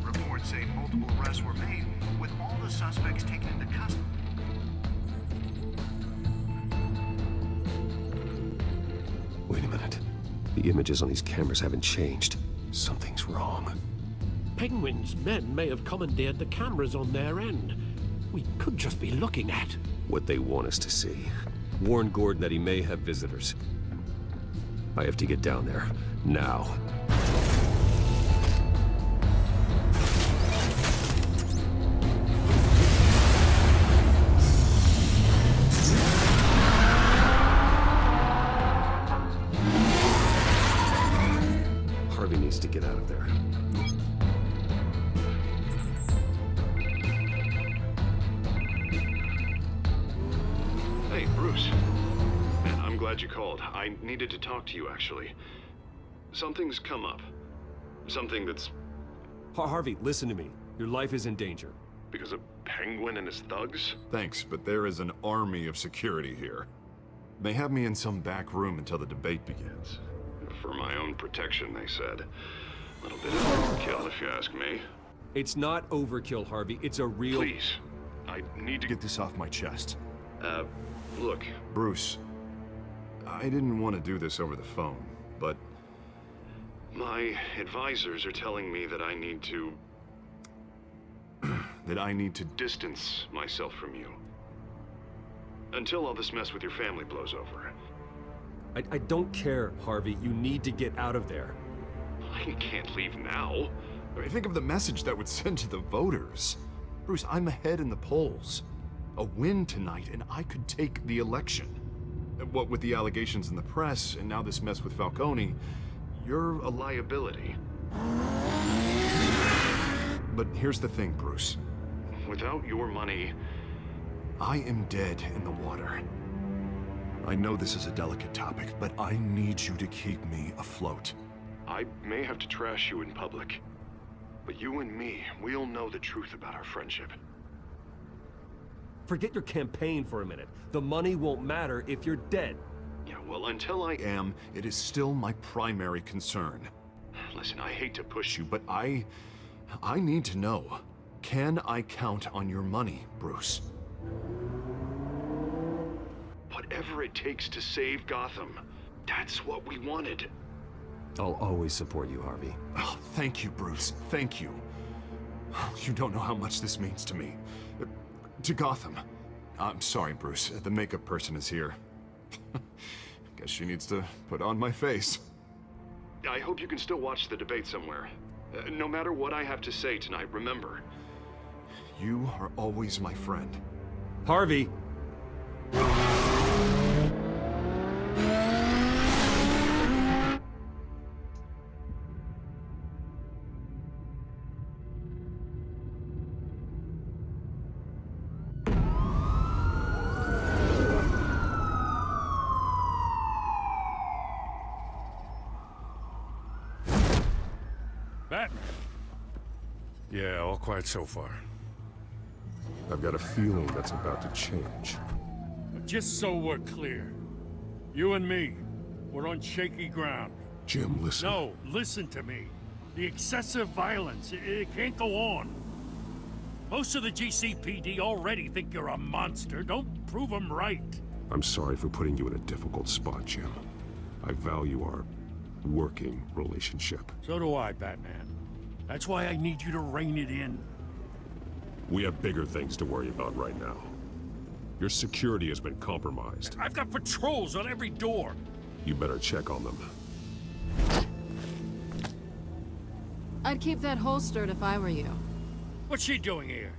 Reports say multiple arrests were made, with all the suspects taken into custody. Wait a minute. The images on these cameras haven't changed. Something's wrong. Penguin's men may have commandeered the cameras on their end. We could just be looking at what they want us to see. Warn Gordon that he may have visitors. I have to get down there, now. Harvey needs to get out of there. Hey, Bruce. Man, I'm glad you called. I needed to talk to you, actually. Something's come up. Something that's... Harvey, listen to me. Your life is in danger. Because of Penguin and his thugs? Thanks, but there is an army of security here. They have me in some back room until the debate begins. For my own protection, they said. A little bit of overkill, if you ask me. It's not overkill, Harvey. It's a real... Please, I need to get this off my chest. Look, Bruce, I didn't want to do this over the phone, but my advisors are telling me that I need to... that I need to distance myself from you. Until all this mess with your family blows over. I don't care, Harvey. You need to get out of there. I can't leave now. I mean, think of the message that would send to the voters. Bruce, I'm ahead in the polls. A win tonight, and I could take the election. What with the allegations in the press, and now this mess with Falcone, you're a liability. But here's the thing, Bruce. Without your money, I am dead in the water. I know this is a delicate topic, but I need you to keep me afloat. I may have to trash you in public, but you and me, we'll know the truth about our friendship. Forget your campaign for a minute. The money won't matter if you're dead. Yeah, well, until I am, it is still my primary concern. Listen, I hate to push you, but I need to know. Can I count on your money, Bruce? Whatever it takes to save Gotham, that's what we wanted. I'll always support you, Harvey. Oh, thank you, Bruce. Thank you. You don't know how much this means to me. To Gotham. I'm sorry, Bruce. The makeup person is here. Guess she needs to put on my face. I hope you can still watch the debate somewhere. No matter what I have to say tonight, remember, you are always my friend. Harvey! Batman. Yeah, all quiet so far. I've got a feeling that's about to change. Just so we're clear, you and me, we're on shaky ground. Jim, listen. No, listen to me. The excessive violence, it can't go on. Most of the GCPD already think you're a monster. Don't prove them right. I'm sorry for putting you in a difficult spot, Jim. I value our working relationship. So do I, Batman. That's why I need you to rein it in. We have bigger things to worry about right now. Your security has been compromised. I've got patrols on every door. You better check on them. I'd keep that holstered if I were you. What's she doing here?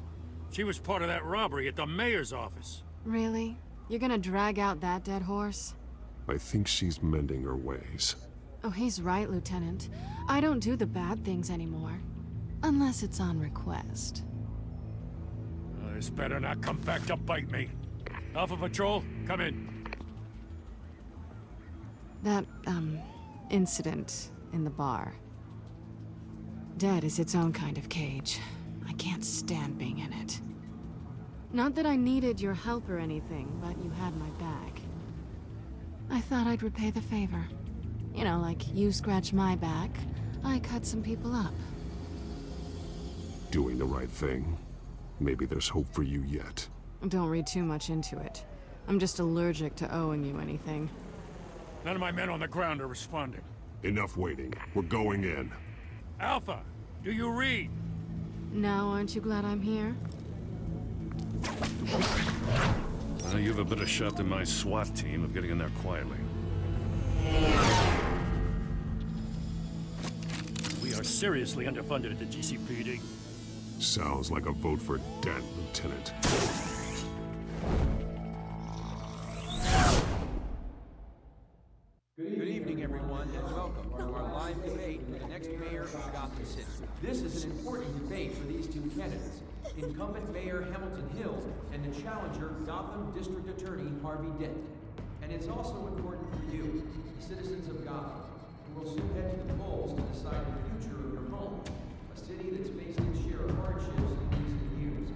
She was part of that robbery at the mayor's office. Really? You're gonna drag out that dead horse? I think she's mending her ways. Oh, he's right, Lieutenant. I don't do the bad things anymore. Unless it's on request. This better not come back to bite me. Alpha Patrol, come in. That, incident in the bar. Dead is its own kind of cage. I can't stand being in it. Not that I needed your help or anything, but you had my back. I thought I'd repay the favor. You know, like you scratch my back, I cut some people up. Doing the right thing. Maybe there's hope for you yet. Don't read too much into it. I'm just allergic to owing you anything. None of my men on the ground are responding. Enough waiting. We're going in. Alpha, do you read? Now, aren't you glad I'm here? Well, you have a better shot than my SWAT team of getting in there quietly. We are seriously underfunded at the GCPD. Sounds like a vote for Dent, Lieutenant. Good evening, everyone, and welcome to our live debate for the next mayor of Gotham City. This is an important debate for these two candidates, incumbent Mayor Hamilton Hill and the challenger Gotham District Attorney Harvey Dent. And it's also important for you, citizens of Gotham, who will soon head to the polls to decide the future of your home, a city that's faced its share of hardships in recent years.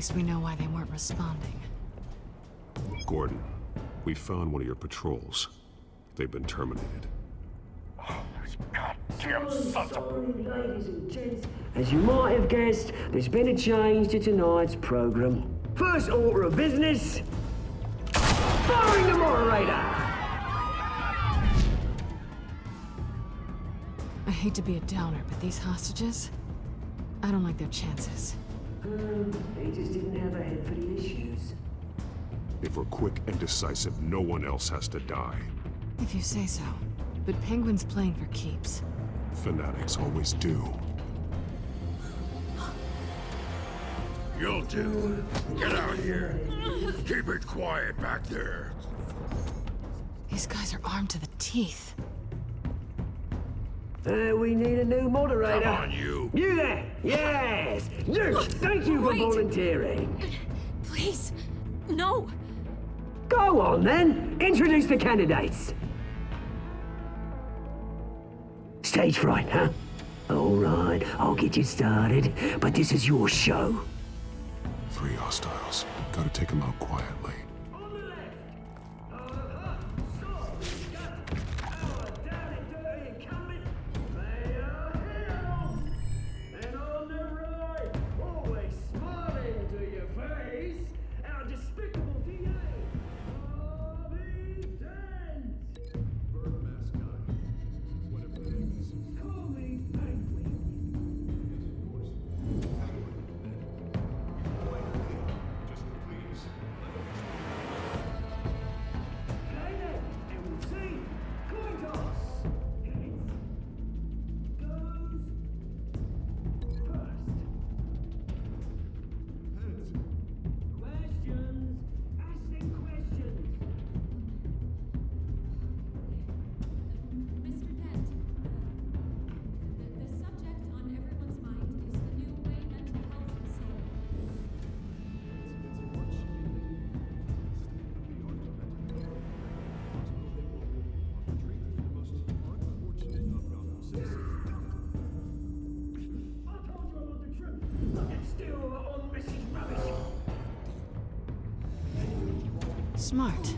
least we know why they weren't responding. Gordon, we found one of your patrols. They've been terminated. Goddamn sons of... Ladies and gents, as you might have guessed, there's been a change to tonight's program. First order of business, firing the moderator! I hate to be a downer, but these hostages, I don't like their chances. They just didn't have a head for the issues. If we're quick and decisive, no one else has to die. If you say so. But Penguin's playing for keeps. Fanatics always do. You'll do. Get out here. Keep it quiet back there. These guys are armed to the teeth. We need a new moderator. Come on, you. You there! Yes! You! Thank you for volunteering. Please, no. Go on then. Introduce the candidates. Stage fright, huh? All right, I'll get you started, but this is your show. 3 hostiles. Gotta take them out quietly. Smart.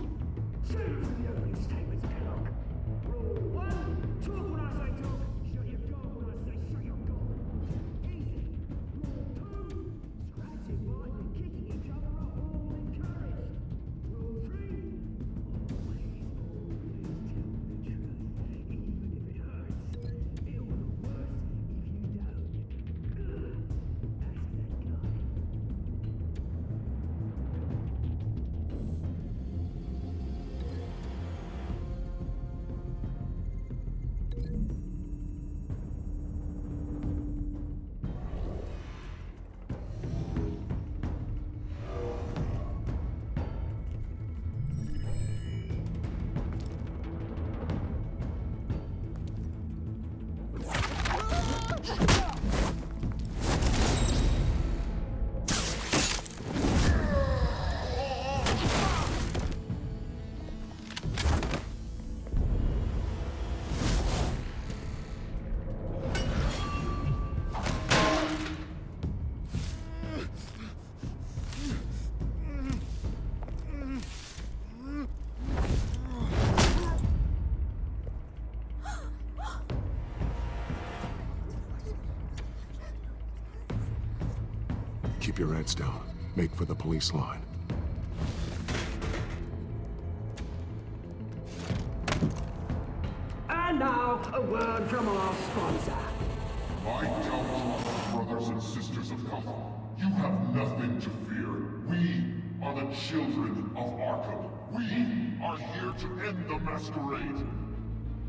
Keep your heads down. Make for the police line. And now, a word from our sponsor. My gallant brothers and sisters of Gotham, you have nothing to fear. We are the children of Arkham. We are here to end the masquerade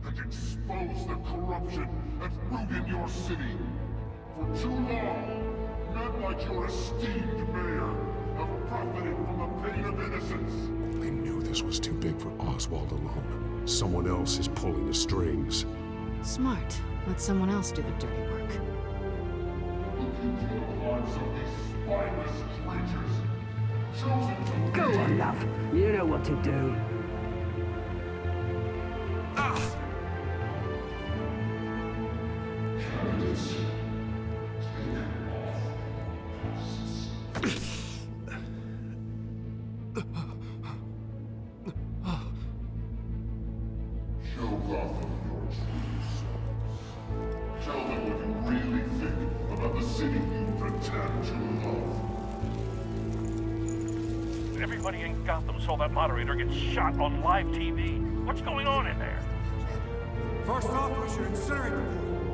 and expose the corruption and root in your city. For too long, men like your esteemed mayor have profited from the pain of innocence. They knew this was too big for Oswald alone. Someone else is pulling the strings. Smart. Let someone else do the dirty work. Look into the hearts of these spineless creatures, chosen to Go on, love. You know what to do. Candidates, take off. city you pretend to love. Everybody in Gotham saw that moderator get shot on live TV. What's going on in there? First off, we should incinerate the boy.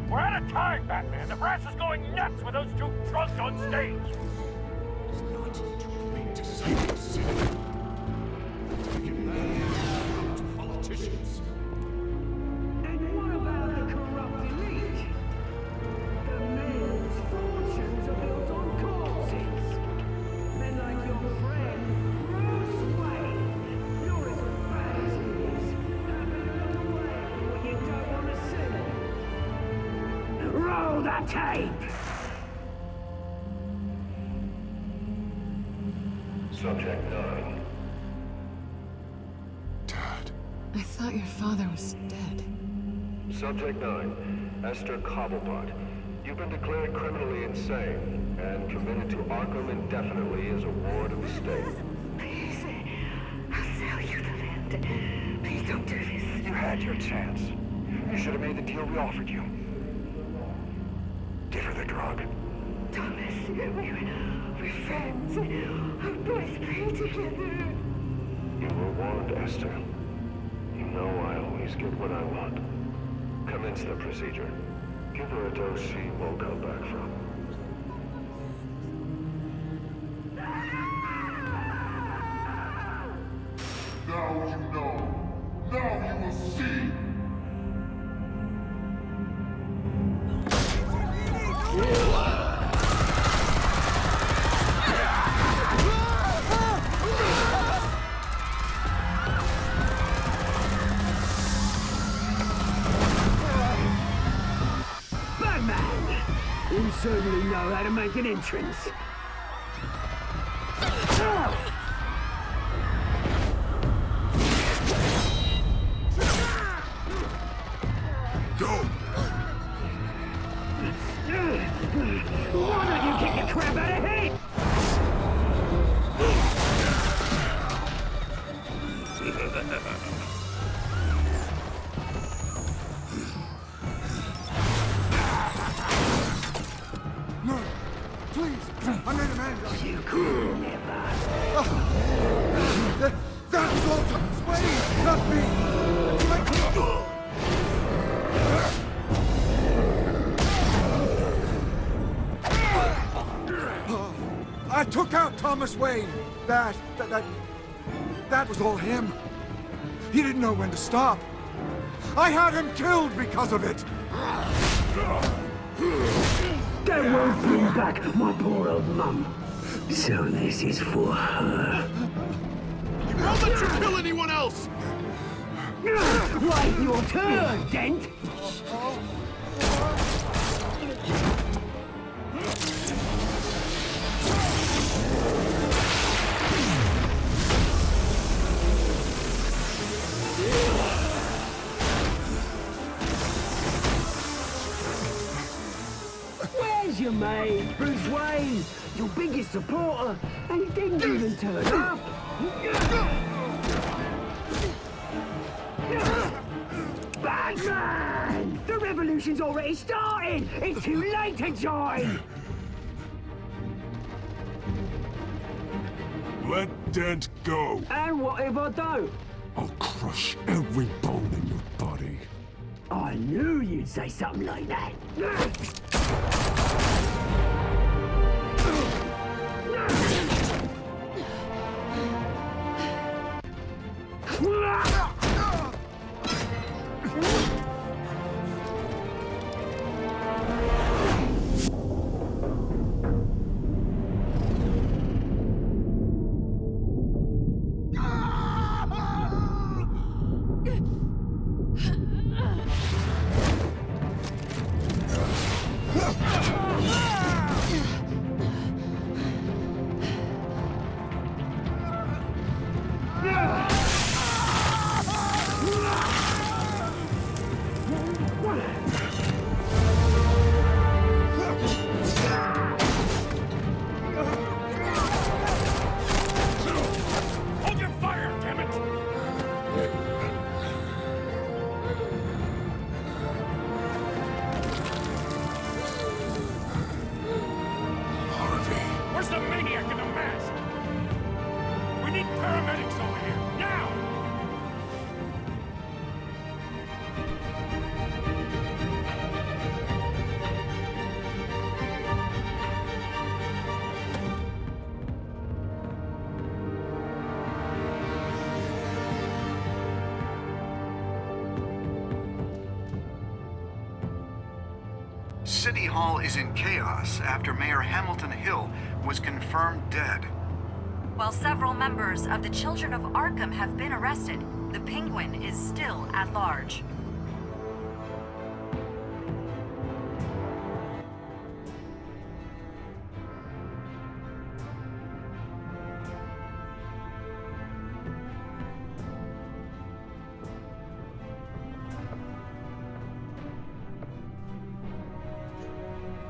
We're out of time, Batman. The brass is going nuts with those two drunks on stage. It's not too late to save the city. Taking corrupt politicians. And what about the corrupt elite? The mayor's fortunes are built on corpses. Men like your friend, Bruce Wayne. You're as bad as he is. Happy along the way, what you don't want to see. Roll the tape! Subject 9. I thought your father was dead. Subject 9, Esther Cobblepot. You've been declared criminally insane and committed to Arkham indefinitely as a ward of the state. Please, I'll sell you the land. Please don't do this. You had your chance. You should have made the deal we offered you. Give her the drug. Thomas, we're friends. Our boys play together. You were warned, Esther. You know I always get what I want. Commence the procedure. Give her a dose she won't come back from. Now you know. Now you will see. Batman! You certainly know how to make an entrance. Go! Why don't you kick the crap out of him? No, please, I made a man. You could never. That was all Thomas Wayne, not me. I took out Thomas Wayne. That was all him. He didn't know when to stop. I had him killed because of it. That won't bring back my poor old mum. So this is for her. I'll let you kill anyone else! Wait your turn, Dent! Where's your mate, Bruce Wayne? Your biggest supporter, and he didn't even turn up. Batman! The revolution's already started! It's too late to join! Let Dent go. And what if I don't? I'll crush every bone in your body. I knew you'd say something like that. paramedics over here, now! City Hall is in chaos after Mayor Hamilton Hill was confirmed dead. While several members of the Children of Arkham have been arrested, the Penguin is still at large.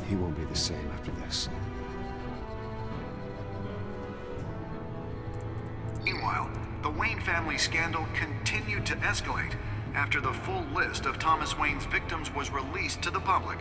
He won't be the same after this. Meanwhile, the Wayne family scandal continued to escalate after the full list of Thomas Wayne's victims was released to the public.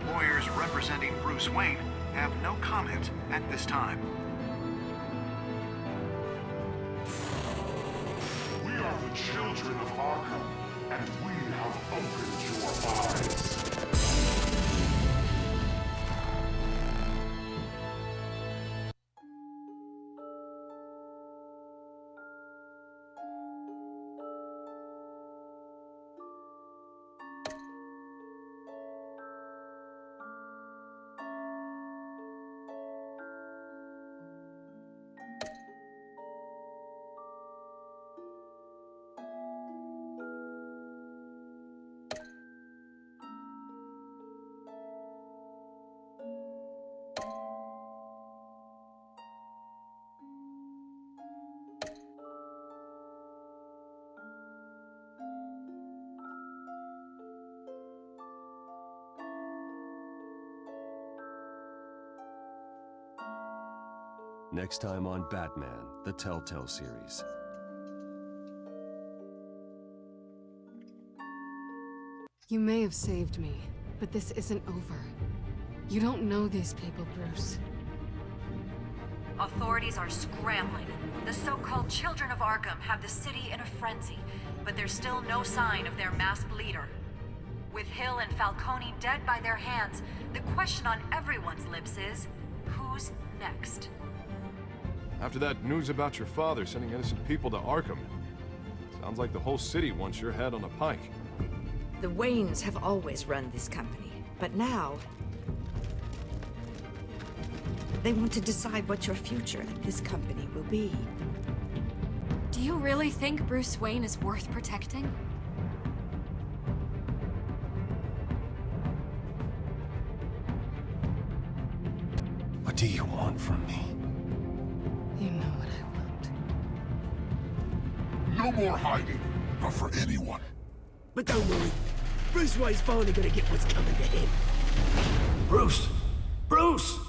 Lawyers representing Bruce Wayne have no comment at this time. We are the children of Arkham, and we have opened your eyes. Next time on Batman, the Telltale Series. You may have saved me, but this isn't over. You don't know these people, Bruce. Authorities are scrambling. The so-called Children of Arkham have the city in a frenzy, but there's still no sign of their masked leader. With Hill and Falcone dead by their hands, the question on everyone's lips is, who's next? After that news about your father sending innocent people to Arkham, sounds like the whole city wants your head on a pike. The Waynes have always run this company, but now they want to decide what your future at this company will be. Do you really think Bruce Wayne is worth protecting? What do you want from me? You know what I want. No more hiding, not for anyone. But don't worry, Bruce Wayne's finally gonna get what's coming to him. Bruce! Bruce!